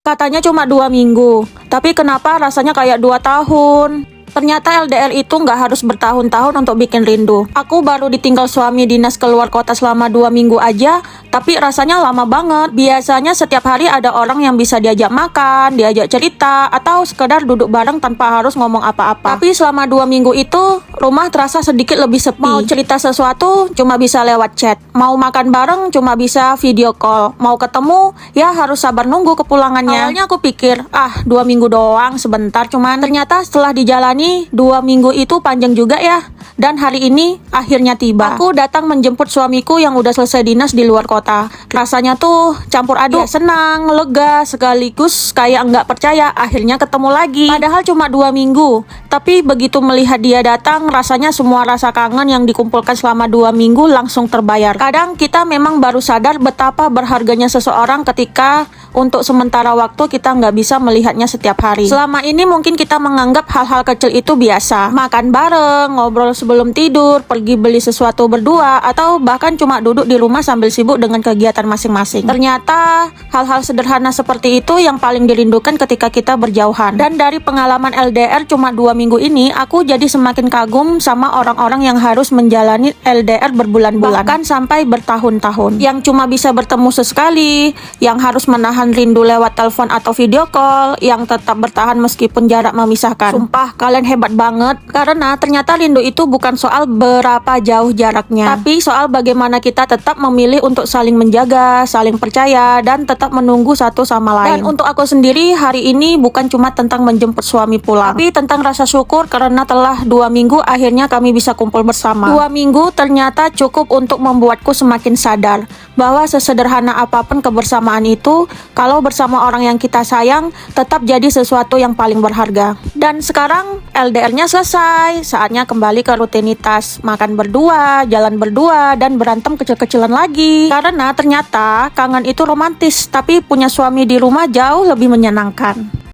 Katanya cuma 2 minggu, tapi kenapa rasanya kayak 2 tahun? Ternyata LDR itu nggak harus bertahun-tahun untuk bikin rindu. Aku baru ditinggal suami dinas keluar kota selama 2 minggu aja, tapi rasanya lama banget. Biasanya setiap hari ada orang yang bisa diajak makan, diajak cerita, atau sekedar duduk bareng tanpa harus ngomong apa-apa. Tapi selama 2 minggu itu, rumah terasa sedikit lebih sepi. Mau cerita sesuatu, cuma bisa lewat chat. Mau makan bareng, cuma bisa video call. Mau ketemu, ya harus sabar nunggu kepulangannya. Awalnya aku pikir, 2 minggu doang, sebentar. Cuman ternyata setelah dijalani 2 minggu itu panjang juga ya. Dan hari ini akhirnya tiba. Aku datang menjemput suamiku yang udah selesai dinas di luar kota. Rasanya tuh campur aduk, senang, lega, sekaligus kayak nggak percaya akhirnya ketemu lagi. Padahal cuma 2 minggu. Tapi begitu melihat dia datang, rasanya semua rasa kangen yang dikumpulkan selama 2 minggu langsung terbayar. Kadang kita memang baru sadar betapa berharganya seseorang ketika untuk sementara waktu kita nggak bisa melihatnya setiap hari. Selama ini mungkin kita menganggap hal-hal kecil itu biasa. Makan bareng, ngobrol sebelum tidur, pergi beli sesuatu berdua, atau bahkan cuma duduk di rumah sambil sibuk dengan kegiatan masing-masing. Ternyata hal-hal sederhana seperti itu yang paling dirindukan ketika kita berjauhan. Dan dari pengalaman LDR cuma 2 minggu ini, aku jadi semakin kagum sama orang-orang yang harus menjalani LDR berbulan-bulan, bahkan sampai bertahun-tahun. Yang cuma bisa bertemu sesekali, yang harus menahan rindu lewat telepon atau video call, yang tetap bertahan meskipun jarak memisahkan. Sumpah, kalian hebat banget, karena ternyata rindu itu bukan soal berapa jauh jaraknya, tapi soal bagaimana kita tetap memilih untuk saling menjaga, saling percaya, dan tetap menunggu satu sama lain. Dan untuk aku sendiri, hari ini bukan cuma tentang menjemput suami pulang, tapi tentang rasa syukur karena telah 2 minggu akhirnya kami bisa kumpul bersama. 2 minggu ternyata cukup untuk membuatku semakin sadar bahwa sesederhana apapun kebersamaan itu, kalau bersama orang yang kita sayang, tetap jadi sesuatu yang paling berharga. Dan sekarang LDR-nya selesai, saatnya kembali ke rutinitas, makan berdua, jalan berdua, dan berantem kecil-kecilan lagi. Karena ternyata kangen itu romantis, tapi punya suami di rumah jauh lebih menyenangkan.